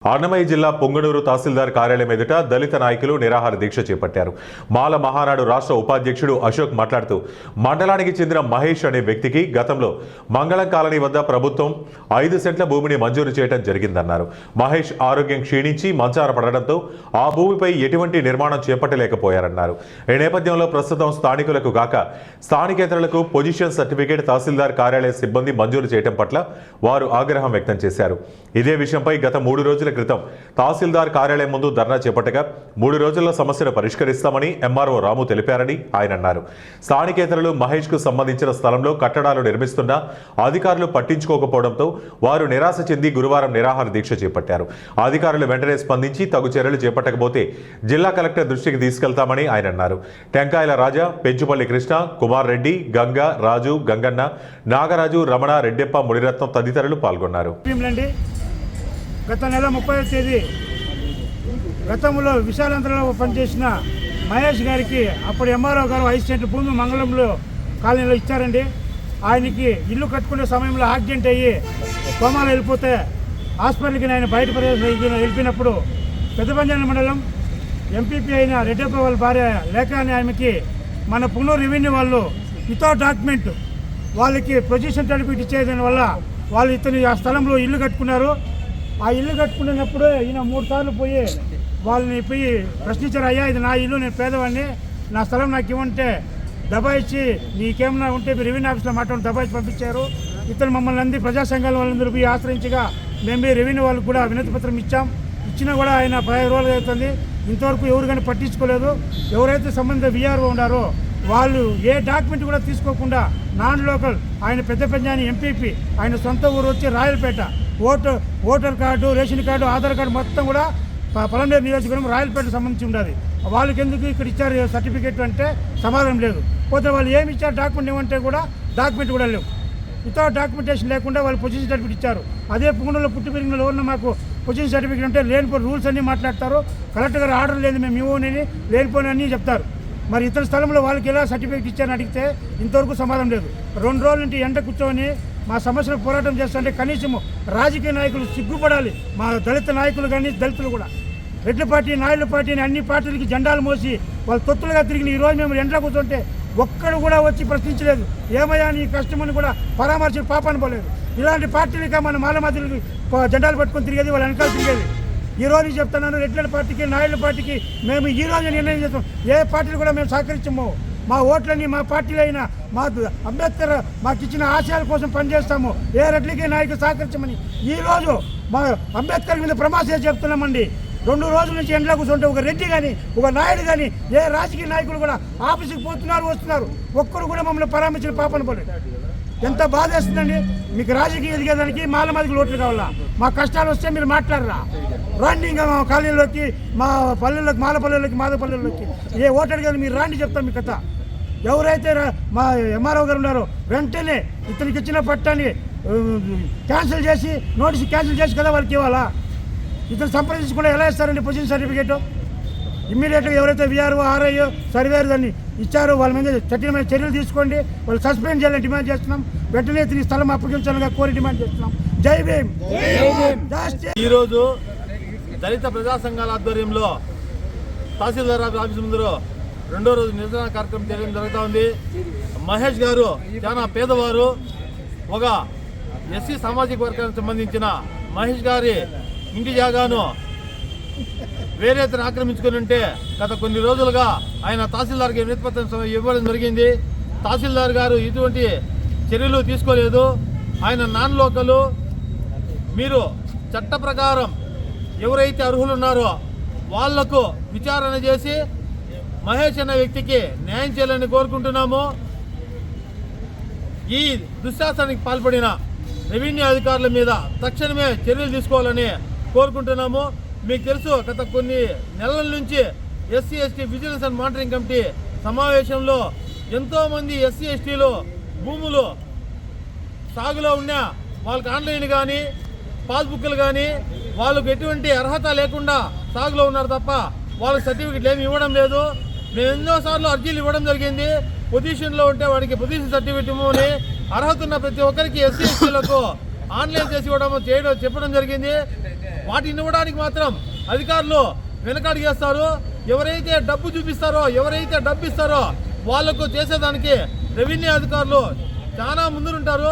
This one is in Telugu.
అన్నమయ్య జిల్లా పొంగనూరు తహసీల్దార్ కార్యాలయం ఎదుట దళిత నాయకులు నిరాహార దీక్ష చేపట్టారు. మాల మహానాడు రాష్ట్ర ఉపాధ్యక్షుడు అశోక్ మాట్లాడుతూ మండలానికి చెందిన మహేష్ అనే వ్యక్తికి గతంలో మంగళం కాలనీ వద్ద ప్రభుత్వం 5 సెంట్ల భూమిని మంజూరు చేయడం జరిగిందన్నారు. మహేష్ ఆరోగ్యం క్షీణించి మంచాన పడడంతో ఆ భూమిపై ఎటువంటి నిర్మాణం చేపట్టలేకపోయారన్నారు. ఈ నేపథ్యంలో ప్రస్తుతం స్థానికులకు కాక స్థానికేతరులకు పొజిషన్ సర్టిఫికేట్ తహసీల్దార్ కార్యాలయ సిబ్బంది మంజూరు చేయడం పట్ల వారు ఆగ్రహం వ్యక్తం చేశారు. ఇదే విషయంపై గత 3 రోజుల క్రితం తహసీల్దార్ కార్యాలయం ముందు ధర్నా చేపట్టగా 3 రోజుల్లో సమస్యను పరిష్కరిస్తామని ఎంఆర్ఓ రాము తెలిపారని ఆయన అన్నారు. స్థానికేతరులు మహేష్ కు సంబంధించిన స్థలంలో కట్టడాలు నిర్మిస్తున్నా అధికారులు పట్టించుకోకపోవడంతో వారు నిరాశ చెంది గురువారం నిరాహార దీక్ష చేపట్టారు. అధికారులు వెంటనే స్పందించి తగు చర్యలు చేపట్టకపోతే జిల్లా కలెక్టర్ దృష్టికి తీసుకెళ్తామని ఆయన అన్నారు. టెంకాయల రాజా, పెంచుపల్లి కృష్ణ, కుమార్ రెడ్డి, గంగ, రాజు, గంగన్న, నాగరాజు, రమణ, రెడ్డెప్ప, మునిరత్నం తదితరులు పాల్గొన్నారు. గత నెల 30వ తేదీ గతంలో విశాలాంధ్రలో పనిచేసిన మహేష్ గారికి అప్పుడు ఎంఆర్ఓ గారు 5 సెంట్ల భూమి మంగళంలో కాలనీలో ఇచ్చారండి. ఆయనకి ఇల్లు కట్టుకునే సమయంలో యాక్సిడెంట్ అయ్యి కోమాలో వెళ్ళిపోతే హాస్పిటల్కి ఆయన బయట వెళ్ళిపోయినప్పుడు పెద్దపంజాల మండలం ఎంపీపీ అయిన రెడ్డప్ప వాళ్ళ భార్య లేఖ అనే ఆమెకి మన పునూరు రెవెన్యూ వాళ్ళు వితౌట్ డాక్యుమెంట్ వాళ్ళకి పొజిషన్ సర్టిఫికేట్ ఇచ్చేదాని వల్ల వాళ్ళు ఇతని ఆ స్థలంలో ఇల్లు కట్టుకున్నారు. ఆ ఇల్లు కట్టుకున్నప్పుడు ఈయన 3 సార్లు పోయి వాళ్ళని ప్రశ్నించారు. అయ్యా, ఇది నా ఇల్లు, నేను పేదవాడిని, నా స్థలం నాకు ఇవ్వంటే దబాయిచ్చి నీకేమన్నా ఉంటే మీరు రెవెన్యూ ఆఫీస్లో మాట్లాడి దబాయిచ్చి పంపించారు. ఇతను మమ్మల్ని అంది ప్రజా సంఘాల వాళ్ళందరూ పోయి ఆశ్రయించగా మేము రెవెన్యూ వాళ్ళకు కూడా వినతి పత్రం ఇచ్చినా కూడా ఆయన 15 రోజులు అవుతుంది, ఇంతవరకు ఎవరు కానీ పట్టించుకోలేదు. ఎవరైతే సంబంధిత విఆర్ఓ ఉన్నారో వాళ్ళు ఏ డాక్యుమెంట్ కూడా తీసుకోకుండా నాన్ లోకల్ ఆయన పెద్ద పెంజాని ఎంపీపీ ఆయన సొంత ఊరు వచ్చి Rayalapeta voter card, ration card, Aadhaar card మొత్తం కూడా పలంనేరు నియోజకవర్గం రాయలపేటకు సంబంధించి ఉండదు. వాళ్ళకి ఎందుకు ఇక్కడ ఇచ్చారు సర్టిఫికేట్ అంటే సమాధానం లేదు. పోతే వాళ్ళు ఏమి ఇచ్చారు డాక్యుమెంట్ ఏమంటే కూడా డాక్యుమెంట్ కూడా లేవు. వితౌట్ డాక్యుమెంటేషన్ లేకుండా వాళ్ళు పొజిషన్ సర్టిఫికేట్ ఇచ్చారు. అదే పుంగనూరులో పుట్టి పెరిగిన ఎవరన్నా మాకు పొజిషన్ సర్టిఫికేట్ అంటే లేనిపోయిన రూల్స్ అన్నీ మాట్లాడతారు. కలెక్టర్ గారు ఆర్డర్ లేదు, మేము ఇవ్వనని లేనిపోయిన అన్నీ చెప్తారు. మరి ఇతర స్థలంలో వాళ్ళకి ఎలా సర్టిఫికేట్ ఇచ్చారని అడిగితే ఇంతవరకు సమాధానం లేదు. 2 రోజుల నుండి ఎండ కూర్చొని మా సమస్యలకు పోరాటం చేస్తుంటే కనీసం రాజకీయ నాయకులు సిగ్గుపడాలి. మా దళిత నాయకులు కానీ దళితులు కూడా రెడ్డి పార్టీ, నాయుడు పార్టీ అని అన్ని పార్టీలకి జెండాలు మోసి వాళ్ళు తొత్తులుగా తిరిగిన ఈరోజు మేము ఎండలో కూర్చుంటే ఒక్కడు కూడా వచ్చి ప్రశ్నించలేదు. ఏమయ్యా నీ కష్టమని కూడా పరామర్శ పాపాన్ని పోలేదు. ఇలాంటి పార్టీలకి మన మాలమాదిరికి జెండాలు పట్టుకొని తిరిగేది, వాళ్ళు వెనకాల తిరిగేది. ఈ రోజు చెప్తున్నాను, రెడ్డి పార్టీకి, నాయుడు పార్టీకి మేము ఈ రోజు నిర్ణయం చేస్తాం. ఏ పార్టీలు కూడా మేము సహకరించము. మా ఓట్లని మా పార్టీలు అయినా మా అంబేద్కర్ మాకు ఇచ్చిన ఆశయాల కోసం పనిచేస్తాము. ఏ రెడ్డికి నాయకులు సహకరించమని ఈరోజు మా అంబేద్కర్ మీద ప్రమాణం చెప్తున్నామండి. 2 రోజుల నుంచి ఎండలో కూర్చుంటే ఒక రెడ్డి కానీ ఒక నాయుడు కానీ ఏ రాజకీయ నాయకులు కూడా ఆఫీసుకి పోతున్నారు, వస్తున్నారు. ఒక్కరు కూడా మమ్మల్ని పరామర్శించిన పాపన పోలేదు. ఎంత బాధ వేస్తుందండి. మీకు రాజకీయ ఎదిగేదానికి మాలమాదికి ఓట్లు కావాలా? మా కష్టాలు వస్తే మీరు మాట్లాడరా? రాండి ఇంకా మా కాలనీలోకి, మా పల్లెల్లోకి, మాల పల్లెల్లోకి, మాద పల్లెల్లోకి ఏ ఓటర్ కదా మీరు రాండి, చెప్తాం మీ కథ. ఎవరైతే మా ఎంఆర్ఓ గారు ఉన్నారో వెంటనే ఇతనికి ఇచ్చిన పట్టాన్ని క్యాన్సిల్ చేసి నోటీస్ క్యాన్సిల్ చేసి కదా వాళ్ళకి ఇవ్వాలా? ఇతను సంప్రదించకుండా ఎలా ఇస్తారండి పొజిషన్ సర్టిఫికేట్? ఇమ్మీడియట్గా ఎవరైతే విఆర్ఓ, ఆర్ఐఓ, సర్వేర్ దాన్ని ఇచ్చారో వాళ్ళ మీద కఠినమైన చర్యలు తీసుకోండి. వాళ్ళు సస్పెండ్ చేయాలని డిమాండ్ చేస్తున్నాం. వెంటనే తిరిగి స్థలం అప్పగించాలని కోరి డిమాండ్ చేస్తున్నాం. జై భీమ్. ఈరోజు దళిత ప్రజా సంఘాల ఆధ్వర్యంలో తహసీల్దార్ ఆఫీస్ ముందు 2వ రోజు నిరసన కార్యక్రమం చేయడం జరుగుతూ ఉంది. మహేష్ గారు చాలా పేదవారు. ఒక ఎస్సీ సామాజిక వర్గానికి సంబంధించిన మహేష్ గారి ఇంటి జాగాను వేరే అతను ఆక్రమించుకుని ఉంటే గత కొన్ని రోజులుగా ఆయన తహసీల్దార్కి వినతిపత్రం ఇవ్వడం జరిగింది. తహసీల్దార్ గారు ఇటువంటి చర్యలు తీసుకోలేదు. ఆయన నాన్ లోకలు. మీరు చట్ట ప్రకారం ఎవరైతే అర్హులు ఉన్నారో వాళ్లకు విచారణ చేసి మహేష్ అనే వ్యక్తికి న్యాయం చేయాలని కోరుకుంటున్నాము. ఈ దుశ్శాసనానికి పాల్పడిన రెవెన్యూ అధికారుల మీద తక్షణమే చర్యలు తీసుకోవాలని కోరుకుంటున్నాము. మీకు తెలుసు, గత కొన్ని నెలల నుంచి SC ST vigilance and monitoring committee సమావేశంలో ఎంతోమంది ఎస్సీ ఎస్టీలు భూములు సాగులో ఉన్నా వాళ్ళకి ఆన్లైన్ కానీ పాస్బుక్లు కానీ వాళ్ళకు ఎటువంటి అర్హత లేకుండా సాగులో ఉన్నారు తప్ప వాళ్ళకి సర్టిఫికెట్లు ఏమి ఇవ్వడం లేదు. మేము ఎన్నోసార్లు అర్జీలు ఇవ్వడం జరిగింది. పొజిషన్లో ఉంటే వాడికి పొజిషన్ సర్టిఫికెట్ ఇవ్వమని, అర్హత ఉన్న ప్రతి ఒక్కరికి ఎస్సీ ఎస్టీలకు ఆన్లైన్ చేసి ఇవ్వడం చెప్పడం జరిగింది. వాటిని ఇవ్వడానికి మాత్రం అధికారులు వెనకడిగేస్తారు. ఎవరైతే డబ్బు చూపిస్తారో, ఎవరైతే డబ్బు ఇస్తారో వాళ్లకు చేసేదానికి రెవెన్యూ అధికారులు చాలా ముందుంటారు.